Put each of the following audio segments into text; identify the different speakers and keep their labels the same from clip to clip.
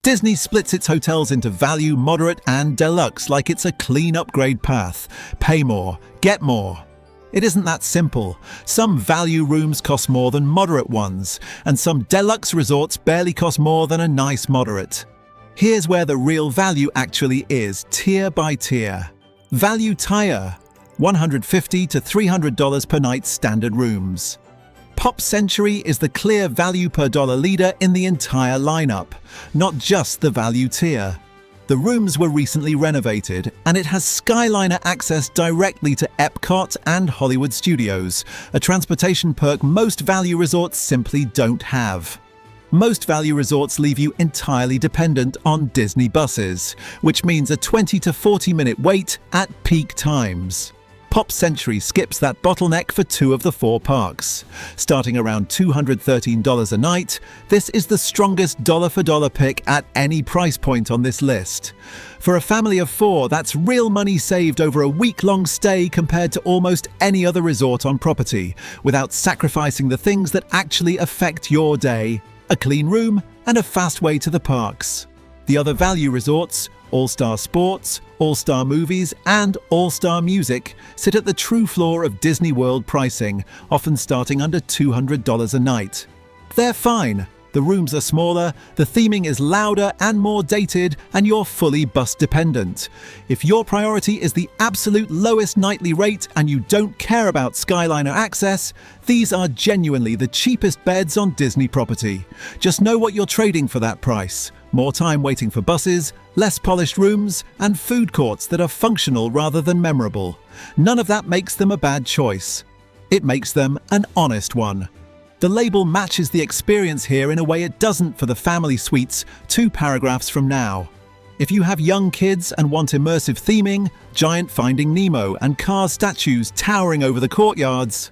Speaker 1: Disney splits its hotels into value, moderate, and deluxe like it's a clean upgrade path. Pay more, get more. It isn't that simple. Some value rooms cost more than moderate ones, and some deluxe resorts barely cost more than a nice moderate. Here's where the real value actually is, tier by tier. Value tier, $150 to $300 per night standard rooms. Pop Century is the clear value per dollar leader in the entire lineup, not just the value tier. The rooms were recently renovated, and it has Skyliner access directly to Epcot and Hollywood Studios, a transportation perk most value resorts simply don't have. Most value resorts leave you entirely dependent on Disney buses, which means a 20 to 40-minute wait at peak times. Pop Century skips that bottleneck for 2 of the 4 parks. Starting around $213 a night, this is the strongest dollar-for-dollar pick at any price point on this list. For a family of 4, that's real money saved over a week-long stay compared to almost any other resort on property, without sacrificing the things that actually affect your day: a clean room and a fast way to the parks. The other value resorts, All-Star Sports, All-Star Movies, and All-Star Music, sit at the true floor of Disney World pricing, often starting under $200 a night. They're fine. The rooms are smaller, the theming is louder and more dated, and you're fully bus dependent. If your priority is the absolute lowest nightly rate and you don't care about Skyliner access, these are genuinely the cheapest beds on Disney property. Just know what you're trading for that price. More time waiting for buses, less polished rooms, and food courts that are functional rather than memorable. None of that makes them a bad choice. It makes them an honest one. The label matches the experience here in a way it doesn't for the family suites 2 paragraphs from now. If you have young kids and want immersive theming, giant Finding Nemo and Cars statues towering over the courtyards,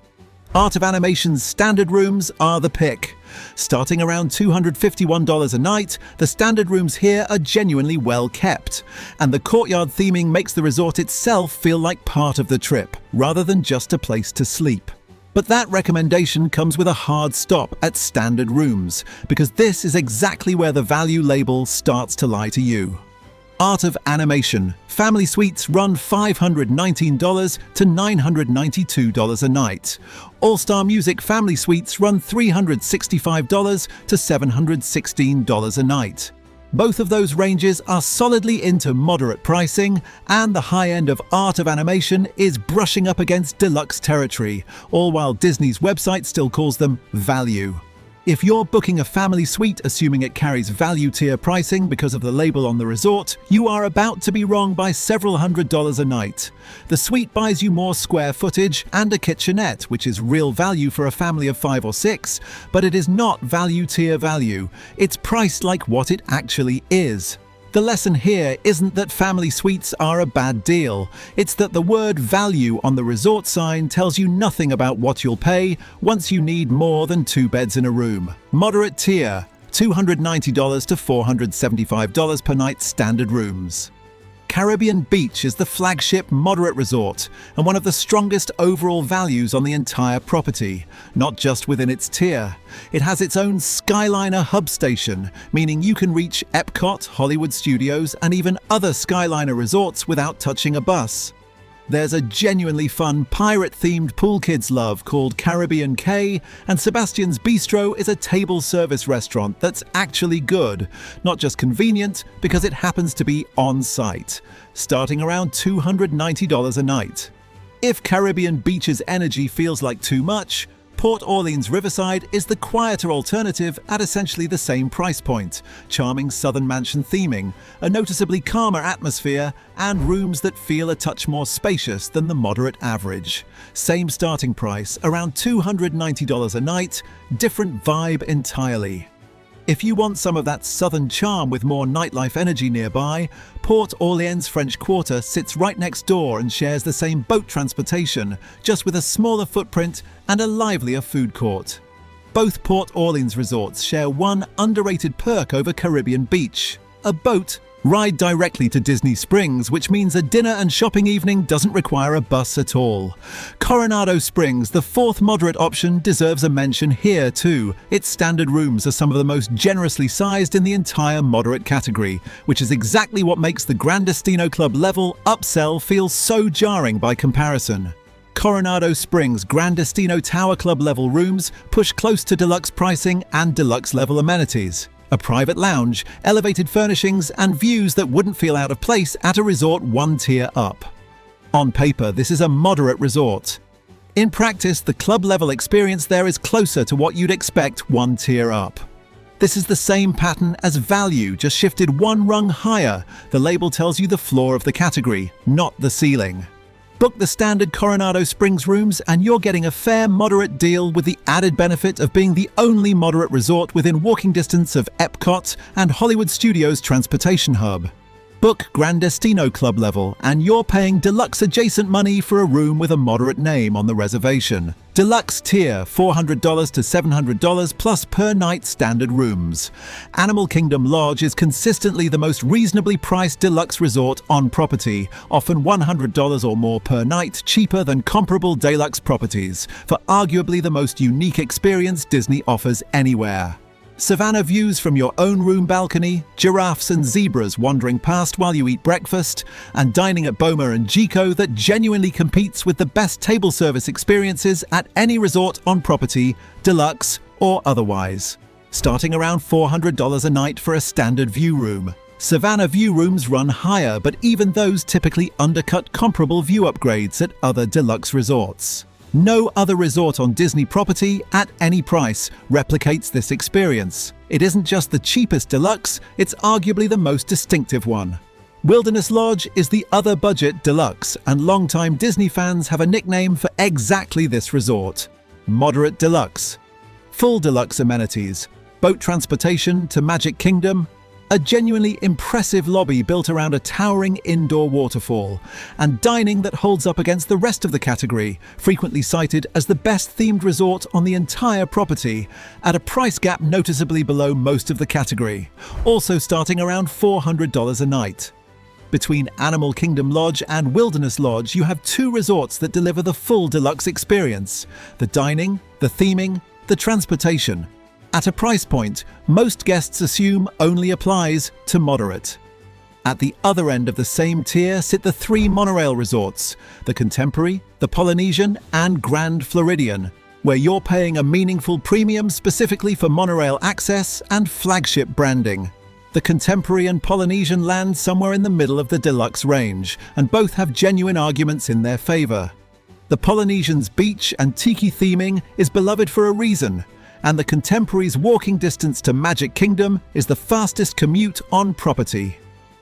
Speaker 1: Art of Animation's standard rooms are the pick. Starting around $251 a night, the standard rooms here are genuinely well kept, and the courtyard theming makes the resort itself feel like part of the trip, rather than just a place to sleep. But that recommendation comes with a hard stop at standard rooms, because this is exactly where the value label starts to lie to you. Art of Animation. Family suites run $519 to $992 a night. All-Star Music family suites run $365 to $716 a night. Both of those ranges are solidly into moderate pricing, and the high end of Art of Animation is brushing up against deluxe territory, all while Disney's website still calls them value. If you're booking a family suite assuming it carries value tier pricing because of the label on the resort, you are about to be wrong by several $100s a night. The suite buys you more square footage and a kitchenette, which is real value for a family of 5 or 6, but it is not value tier value. It's priced like what it actually is. The lesson here isn't that family suites are a bad deal. It's that the word value on the resort sign tells you nothing about what you'll pay once you need more than 2 beds in a room. Moderate tier, $290 to $475 per night standard rooms. Caribbean Beach is the flagship moderate resort and one of the strongest overall values on the entire property, not just within its tier. It has its own Skyliner hub station, meaning you can reach Epcot, Hollywood Studios, and even other Skyliner resorts without touching a bus. There's a genuinely fun pirate-themed pool kids love called Caribbean Cay, and Sebastian's Bistro is a table service restaurant that's actually good, not just convenient because it happens to be on-site, starting around $290 a night. If Caribbean Beach's energy feels like too much, Port Orleans Riverside is the quieter alternative at essentially the same price point, charming southern mansion theming, a noticeably calmer atmosphere, and rooms that feel a touch more spacious than the moderate average. Same starting price, around $290 a night, different vibe entirely. If you want some of that southern charm with more nightlife energy nearby, Port Orleans French Quarter sits right next door and shares the same boat transportation, just with a smaller footprint and a livelier food court. Both Port Orleans resorts share one underrated perk over Caribbean Beach: a boat Ride directly to Disney Springs, which means a dinner and shopping evening doesn't require a bus at all. Coronado Springs, the fourth moderate option, deserves a mention here too. Its standard rooms are some of the most generously sized in the entire moderate category, which is exactly what makes the Grand Destino Club level upsell feel so jarring by comparison. Coronado Springs Grand Destino Tower Club level rooms push close to deluxe pricing and deluxe level amenities. A private lounge, elevated furnishings, and views that wouldn't feel out of place at a resort one tier up. On paper, this is a moderate resort. In practice, the club-level experience there is closer to what you'd expect one tier up. This is the same pattern as value, just shifted one rung higher. The label tells you the floor of the category, not the ceiling. Book the standard Coronado Springs rooms and you're getting a fair, moderate deal with the added benefit of being the only moderate resort within walking distance of Epcot and Hollywood Studios transportation hub. Book Grand Destino Club level and you're paying deluxe adjacent money for a room with a moderate name on the reservation. Deluxe tier, $400 to $700 plus per night standard rooms. Animal Kingdom Lodge is consistently the most reasonably priced deluxe resort on property, often $100 or more per night, cheaper than comparable deluxe properties, for arguably the most unique experience Disney offers anywhere. Savannah views from your own room balcony, giraffes and zebras wandering past while you eat breakfast, and dining at Boma and Jico that genuinely competes with the best table service experiences at any resort on property, deluxe or otherwise. Starting around $400 a night for a standard view room. Savannah view rooms run higher, but even those typically undercut comparable view upgrades at other deluxe resorts. No other resort on Disney property, at any price, replicates this experience. It isn't just the cheapest deluxe, it's arguably the most distinctive one. Wilderness Lodge is the other budget deluxe, and longtime Disney fans have a nickname for exactly this resort: Moderate Deluxe. Full deluxe amenities, boat transportation to Magic Kingdom, a genuinely impressive lobby built around a towering indoor waterfall, and dining that holds up against the rest of the category, frequently cited as the best themed resort on the entire property, at a price gap noticeably below most of the category, also starting around $400 a night. Between Animal Kingdom Lodge and Wilderness Lodge, you have two resorts that deliver the full deluxe experience: the dining, the theming, the transportation. At a price point most guests assume only applies to moderate. At the other end of the same tier sit the three monorail resorts: the Contemporary, the Polynesian, and Grand Floridian, where you're paying a meaningful premium specifically for monorail access and flagship branding. The Contemporary and Polynesian land somewhere in the middle of the deluxe range, and both have genuine arguments in their favor. The Polynesian's beach and tiki theming is beloved for a reason, and the Contemporary's walking distance to Magic Kingdom is the fastest commute on property.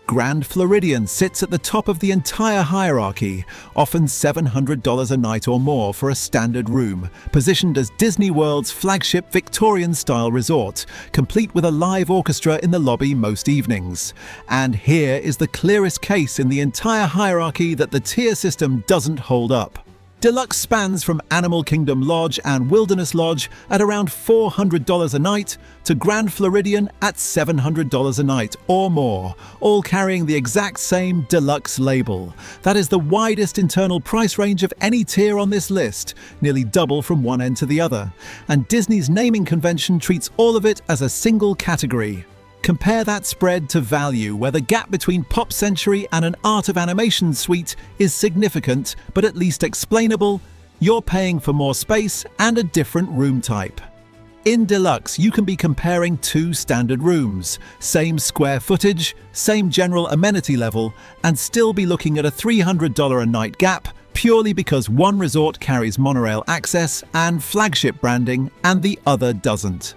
Speaker 1: Grand Floridian sits at the top of the entire hierarchy, often $700 a night or more for a standard room, positioned as Disney World's flagship Victorian-style resort, complete with a live orchestra in the lobby most evenings. And here is the clearest case in the entire hierarchy that the tier system doesn't hold up. Deluxe spans from Animal Kingdom Lodge and Wilderness Lodge at around $400 a night to Grand Floridian at $700 a night or more, all carrying the exact same deluxe label. That is the widest internal price range of any tier on this list, nearly double from one end to the other. And Disney's naming convention treats all of it as a single category. Compare that spread to value, where the gap between Pop Century and an Art of Animation suite is significant, but at least explainable. You're paying for more space and a different room type. In Deluxe, you can be comparing two standard rooms, same square footage, same general amenity level, and still be looking at a $300 a night gap, purely because one resort carries monorail access and flagship branding and the other doesn't.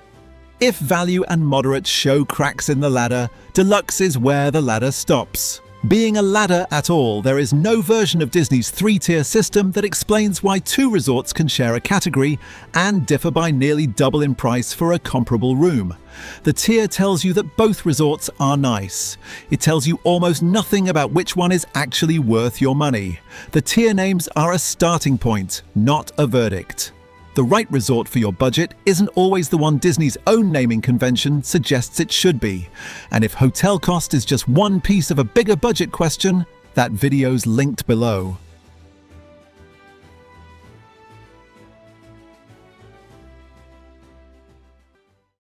Speaker 1: If value and moderate show cracks in the ladder, Deluxe is where the ladder stops. Being a ladder at all, there is no version of Disney's three-tier system that explains why two resorts can share a category and differ by nearly double in price for a comparable room. The tier tells you that both resorts are nice. It tells you almost nothing about which one is actually worth your money. The tier names are a starting point, not a verdict. The right resort for your budget isn't always the one Disney's own naming convention suggests it should be. And if hotel cost is just one piece of a bigger budget question, that video's linked below.